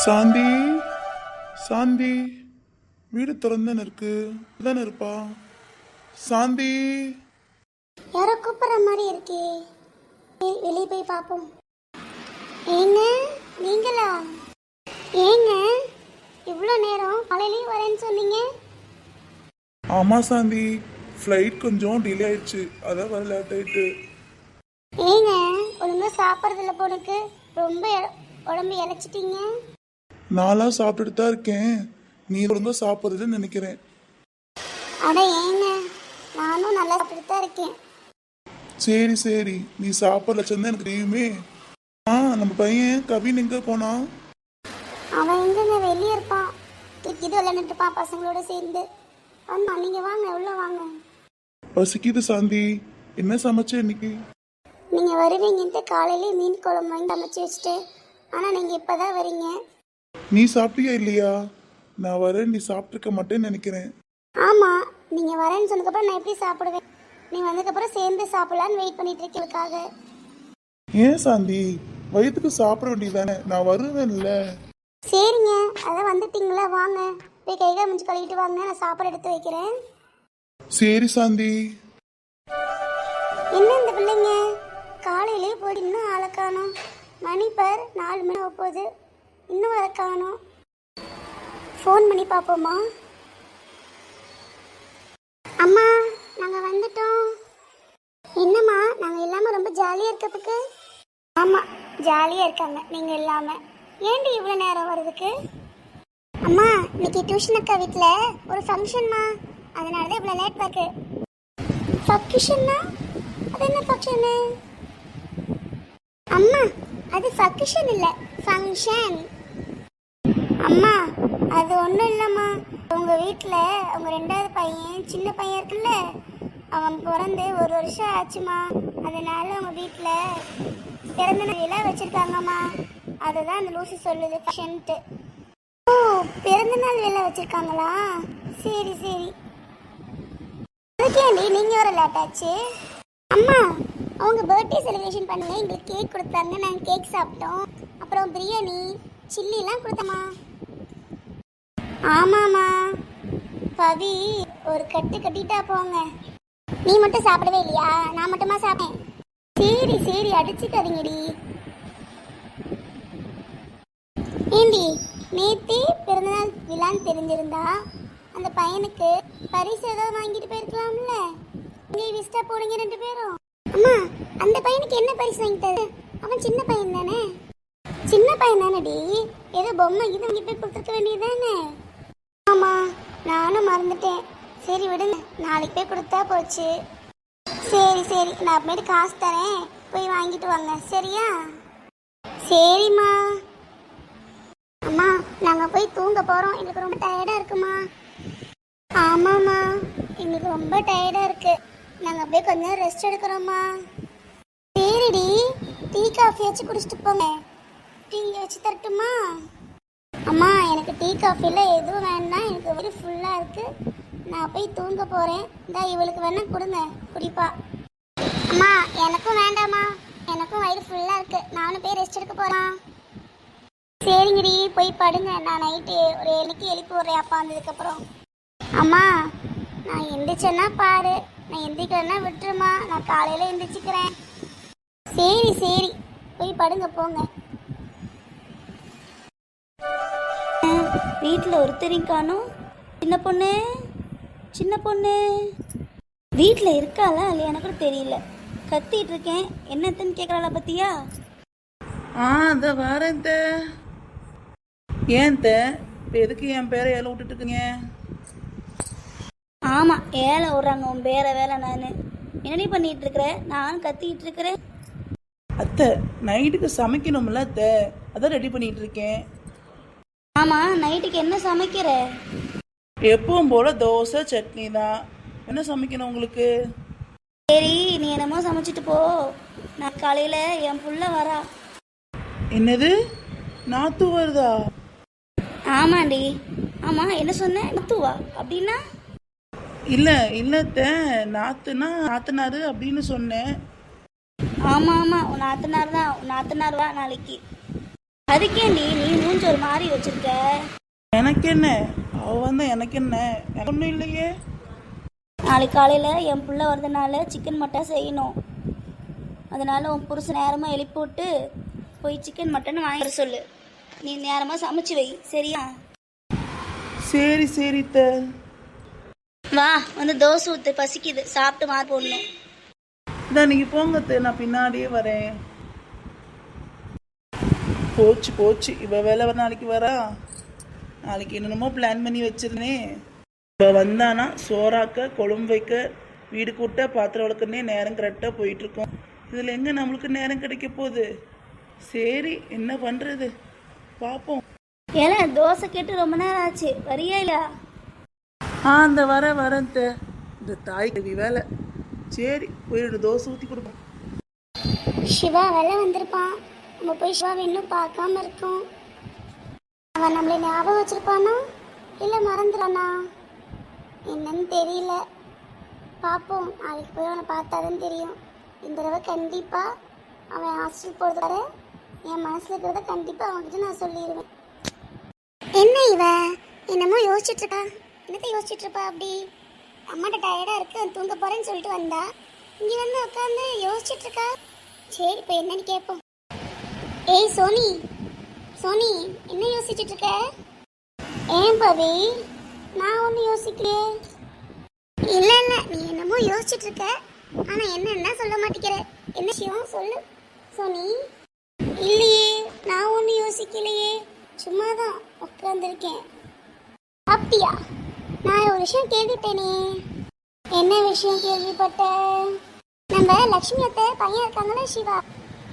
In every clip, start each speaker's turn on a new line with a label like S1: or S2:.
S1: சாந்தி, சாந்தி, வீடு திறந்தானே இருக்கு, தானே இருப்பா? சாந்தி.
S2: யாரோ கூப்பிடுற மாதிரி இருக்கே, வெளியே போய் பார்ப்போம். ஏங்க, நீங்களா? ஏங்க இவ்வளோ நேரம் காலையிலேயே வரேன்னு சொன்னீங்க?
S1: ஆமா சாந்தி, ஃப்ளைட் கொஞ்சம் டிலே ஆயிடுச்சு, அதான் வர லேட் ஆயிட்டு.
S2: ஏங்க ஒழுங்கா சாப்பிட்றதில்ல போனுக்கு, ரொம்ப உடம்பு இழைச்சிட்டீங்க.
S1: நான்லாம் சாப்பிட்டுட்டு தான் இருக்கேன், நீ ஒழுங்கா சாப்பிட்றதுன்னு நினைக்கிறேன்.
S2: அட ஏங்க, நானும் நல்லா சாப்பிட்டுட்டு தான் இருக்கேன்.
S1: சரி சரி, நீ சாப்பிட்ற லட்சம் தான் எனக்கு தெரியுமே. நம்ம பையன் கவின் எங்க போனா?
S2: அவன் எங்கங்க வெளியே இருப்பான், இது விளையாண்டுட்டு இருப்பான் பசங்களோட சேர்ந்து. ஆமா, நீங்க வாங்க, உள்ள வாங்க.
S1: பசிக்குது சாந்தி, என்ன சமைச்ச இன்னைக்கு?
S2: நீங்க வருவீங்கன்ட்டு காலையிலே மீன் குழம்பு வாங்கி சமைச்சு வச்சுட்டு, ஆனா நீங்க இப்பதான் வரீங்க.
S1: நீ சாப்பிட்டியா இல்லையா? நான் வரேன், நீ சாப்பிட்டுருக்க மாட்டேன்னு நினைக்கிறேன்.
S2: ஆமா, நீங்க வரேன்னு சொன்னதுக்கப்புறம் நான் எப்படி சாப்பிடுவேன்? நீ வந்ததுக்கப்புறம் சேர்ந்து சாப்பிடலான்னு வெயிட் பண்ணிட்டு இருக்கீங்களுக்காக.
S1: ஏன் சாந்தி, வயிற்றுக்கு சாப்பிட வேண்டியதானே, நான் வருவேன்ல.
S2: சரிங்க, அதான் வந்துட்டீங்களா, வாங்க போய் கைகால் முடிஞ்சு கழுவிட்டு வாங்க, நான் சாப்பாடு எடுத்து வைக்கிறேன்.
S1: சரி சாந்தி.
S2: என்ன இந்த பிள்ளைங்க காலையிலே போய் இன்னும் ஆளை காணோம். மணி பார் 4 மணி போகுது, இன்னும் வர காணோம். ஃபோன் பண்ணி பார்ப்போமா? அம்மா, நாங்கள் வந்துட்டோம். என்னம்மா, நாங்கள் இல்லாமல் ரொம்ப ஜாலியாக இருக்கிறதுக்கு? ஆமாம், ஜாலியாக இருக்காங்க நீங்கள் இல்லாமல். ஏன்டி இவ்வளோ நேரம் வர்றதுக்கு? அம்மா, இன்னைக்கு டியூஷன் அக்கா வீட்டில் ஒரு ஃபங்க்ஷன்மா, அதனால தான் இவ்வளோ லேட் இருக்கு. ஃபங்க்ஷன்னா? அது என்ன ஃபங்க்ஷனு? அம்மா, அது ஃபங்க்ஷன் இல்லை, ஃபங்க்ஷன். அம்மா, அது ஒன்றும் இல்லைம்மா, உங்கள் வீட்டில் உங்கள் 2வது பையன், சின்ன பையன் இருக்குல்ல, அவன் பிறந்து 1 வருஷம் ஆச்சுமா. அதனால உங்கள் வீட்டில் பிறந்த நாள் வச்சுருக்காங்கம்மா. அதுதான் அந்த லூசி சொல்லுது ஃபங்க்ஷன்ட்டு. ஓ, பிறந்த நாள் வேலை வச்சுருக்காங்களா? சரி சரி. அதுக்கேண்டி நீங்கள் வர லேட் ஆச்சு? அம்மா, அவங்க பர்த்டே செலிப்ரேஷன் பண்ண எங்களுக்கு கேக் கொடுத்தாங்க, நாங்கள் கேக் சாப்பிட்டோம். அப்புறம் பிரியாணி சில்லிலாம் கொடுத்தம்மா. ஆமாம்மா, பவி ஒரு கட்டு கட்டிட்டா போங்க. நீ மட்டும் சாப்பிடவே இல்லையா? நான் மட்டுமா சாப்பிட்டேன். சரி சரி, அடிச்சுக்காதீங்கடி. ஏண்டி, நேத்தே பிறந்தநாள் விழான்னு தெரிஞ்சிருந்தா அந்த பையனுக்கு பரிசு ஏதாவது வாங்கிட்டு போயிருக்கலாம்ல. நீ விஸ்டா போனீங்க 2 பேரும். அம்மா, அந்த பையனுக்கு என்ன பரிசு வாங்கிட்டாரு? அவன் சின்ன பையன் தானே. சின்ன பையன் தானடி, ஏதோ பொம்மை இது வாங்கி போய் கொடுத்துருக்க வேண்டியதானே. ஆமா, நானும் மறந்துட்டேன். சரி விடுங்க, நாளைக்கு போய் கொடுத்தா போச்சு. சரி சரி, நான் அப்புறமேட்டு காசு தரேன், போய் வாங்கிட்டு வாங்க, சரியா? சரிம்மா. அம்மா, நாங்கள் போய் தூங்க போகிறோம், எங்களுக்கு ரொம்ப டயர்டாக இருக்குமா? ஆமாம்மா, எங்களுக்கு ரொம்ப டயர்டாக இருக்கு, நாங்கள் போய் கொஞ்சம் நேரம் ரெஸ்ட் எடுக்கிறோம்மா. சரிடி, டீ காஃபி வச்சு குடிச்சிட்டு போங்க. டீ வச்சு தரட்டுமா? அம்மா, எனக்கு டீ காஃபியில் எதுவும் வேண்டாம், எனக்கு வயிறு ஃபுல்லாக இருக்குது, நான் போய் தூங்க போகிறேன். இந்தா இவளுக்கு வேணா கொடுங்க, குடிப்பா. அம்மா, எனக்கும் வேண்டாம்மா, எனக்கும் வயிறு ஃபுல்லாக இருக்குது, நானும் போய் ரெஸ்ட் எடுக்க போகிறேன். சரிங்கடி, போய் படுங்க, நான் நைட்டு ஒரு 7 எழுப்பி விட்றேன் அப்பா வந்ததுக்கப்புறம். அம்மா, நான் எந்திரிச்சேன்னா பாரு, நான் எந்திரிக்கிறேன்னா விட்டுருமா, நான் காலையில் எந்திரிச்சிக்கிறேன். சரி சரி, போய் படுங்க போங்க.
S3: வீட்டில் ஒருத்தரையும் காணும். சின்ன பொண்ணு, சின்ன பொண்ணு வீட்டில் இருக்காளா இல்லையா எனக்கு தெரியல. கத்திட்டு இருக்கேன், என்னத்துன்னு கேட்குறாளா பத்தியா?
S4: அதை வரேன். ஏன் இப்போ எதுக்கு என் பேரை ஏழை விட்டுட்டு இருக்கீங்க?
S3: ஆமாம், ஏழை விட்றாங்க உன் பேரை வேலை. நான் என்னடி பண்ணிட்டு இருக்கிறேன்? நானும் கத்திக்கிட்டு இருக்கிறேன்.
S4: அத்தை, நைட்டுக்கு சமைக்கணும்ல அத்தை, அதான் ரெடி பண்ணிட்டு இருக்கேன்.
S3: ஆமாம், நைட்டுக்கு என்ன சமைக்கிற?
S4: எப்பவும் போல தோசை சட்னி தான். என்ன சமைக்கணும் உங்களுக்கு?
S3: சரி, நீ என்னமோ சமைச்சிட்டு போ, நான் காலையில் என் புள்ள வரா.
S4: என்னது, நாத்து வருதா?
S3: ஆமாண்டி. ஆமாம், என்ன சொன்னேன்? நாத்துவா அப்படின்னா?
S4: இல்லை இல்லத்த, நாத்துனா நாத்தனாரு அப்படின்னு சொன்னேன்.
S3: ஆமாம் ஆமாம், உன் நாத்தனார் தான். உன் நாத்தனார் வா நாளைக்கு. அதுக்கேண்டி நீ 3 மூஞ்சி ஒரு மாதிரி வச்சிருக்க.
S4: எனக்கு என்ன, அவ வந்தா எனக்கு என்ன, எனக்கு ஒன்றும் இல்லையே.
S3: நாளைக்கு காலையில் என் பிள்ளை வரதுனால சிக்கன் மட்டன் செய்யணும். அதனால் உன் புருஷன் நேரமாக எழுப்பி விட்டு போய் சிக்கன் மட்டன் வாங்கி வர சொல்லு. நீ நேரமாக சமைச்சு வை, சரியா?
S4: சரி சரி
S3: வா, வந்து தோசை ஊற்று, பசிக்குது, சாப்பிட்டு மாறு போடணும்.
S4: இதான் நீங்கள் போங்க நான் பின்னாடியே வரேன். போச்சு போச்சு, இவ வேலை நாளைக்கு வரா. நாளைக்கு என்னென்னமோ பிளான் பண்ணி வச்சிருந்தேன். இப்போ வந்தானா சோறாக்க, குழம்பு வைக்க, வீடு கூட்ட, பாத்திரம் வளர்க்கறனே நேரம் கரெக்டாக போயிட்டுருக்கோம். இதில் எங்கே நம்மளுக்கு நேரம் கிடைக்க போகுது? சரி, என்ன பண்ணுறது, பார்ப்போம்.
S3: ஏன்னா தோசை கேட்டு ரொம்ப நேரம் ஆச்சு, வரியா இல்லையா?
S4: இந்த வரேன் இந்த தாய் கவி வேலை. சரி, போய் 2 தோசை ஊற்றி கொடுப்போம்.
S2: சிவா வேலை வந்திருப்பான். நம்ம போய் சிவாவை இன்னும் பார்க்காம இருக்கோம். அவன் நம்மளை ஞாபகம் வச்சிருப்பானா இல்லை மறந்துடானா என்னன்னு தெரியல. பார்ப்போம், நாளைக்கு போய் அவனை பார்த்தாதான் தெரியும். இந்த தடவை கண்டிப்பாக அவன் ஹாஸ்டல் போகிறது வர என் மனசில் இருக்கிறத கண்டிப்பாக அவன்கிட்ட நான் சொல்லிடுவேன். என்ன இவன் என்னமோ யோசிச்சுட்டு இருக்கா? என்னத்தை யோசிச்சுட்டு இருப்பா? அப்படி அம்மாட்ட டயர்டாக இருக்கு, தூங்க போகிறேன்னு சொல்லிட்டு வந்தா இங்கே வந்து உட்காந்து யோசிச்சுட்டு இருக்கா. சரி, இப்போ என்னன்னு கேட்போம். ஏய் சோனி, சோனி, என்ன யோசிச்சுட்டு இருக்க? ஏன் பவி, நான் ஒன்றும் யோசிக்கலையே. இல்லை இல்லை, நீ என்னமோ யோசிச்சுட்டு இருக்க, ஆனால் என்னன்னா சொல்ல மாட்டேங்கிற. என்ன விஷயம் சொல்லு சோனி. இல்லையே, நான் ஒன்றும் யோசிக்கலையே, சும்மா தான் உட்காந்துருக்கேன். அப்படியா? நான் ஒரு விஷயம் கேள்விப்பட்டேனே. என்ன விஷயம் கேள்விப்பட்ட? நம்ம லக்ஷ்மி அத்தை பையன் இருக்காங்களே சிவா,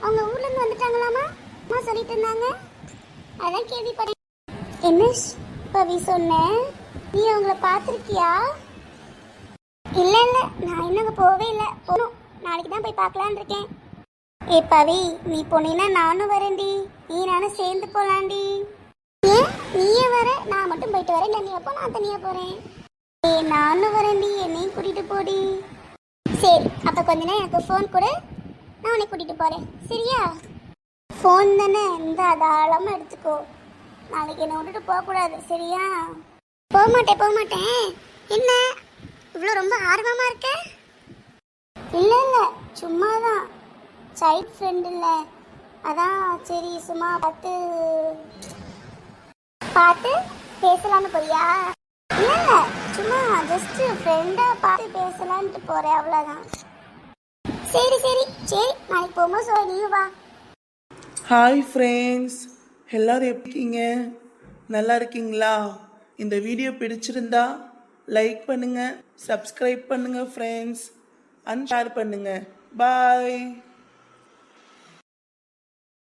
S2: அவங்க ஊர்லேருந்து வந்துட்டாங்களாமா, அம்மா சொல்லிட்டு இருந்தாங்க. அதான் கேள்விப்பட்டேன். என்ன பவி சொன்ன? நீ அவங்கள பார்த்துருக்கியா? இல்லை இல்லை, நான் இன்னும் போகவே இல்லை, போகணும். நாளைக்கு தான் போய் பார்க்கலான் இருக்கேன். ஏ பவி, நீ போனீன்னா நானும் வரேன்டி, நீ நானும் சேர்ந்து போகலாண்டி. ஏன் நீயே வர? நான் மட்டும் போயிட்டு வரேன், இல்லை நீ எப்போ நான் தனியாக போகிறேன். ஏ நானும் வரேன்டி, என்னையும் கூட்டிகிட்டு போடி. சரி, அப்போ கொஞ்ச நேரம் எனக்கு ஃபோன் கொடு, நான் உன்னை கூட்டிகிட்டு போகிறேன், சரியா? ஃபோன் தானே, இந்த தாராளமாக எடுத்துக்கோ. நாளைக்கு என்னை விட்டுட்டு போகக்கூடாது, சரியா? போக மாட்டேன். என்ன இவ்வளோ ரொம்ப ஆர்வமாக இருக்க? இல்லை இல்லை, சும்மா தான், சைல்ட் ஃப்ரெண்ட் இல்லை, அதான் சரி சும்மா பார்த்து பேசலான்னு போறியா? இல்லை இல்லை, சும்மா ஜஸ்ட் ஃப்ரெண்டாக பார்த்து பேசலான்ட்டு போகிறேன், அவ்வளோதான். சரி சரி சரி, நாளைக்கு போகும்போது சொல்ல, நீ வா.
S4: ஹாய் ஃப்ரெண்ட்ஸ், எல்லோரும் எப்படி இருக்கீங்க? நல்லா இருக்கீங்களா? இந்த வீடியோ பிடிச்சிருந்தா லைக் பண்ணுங்கள், சப்ஸ்கிரைப் பண்ணுங்கள் ஃப்ரெண்ட்ஸ், அண்ட் ஷேர் பண்ணுங்கள். பாய்.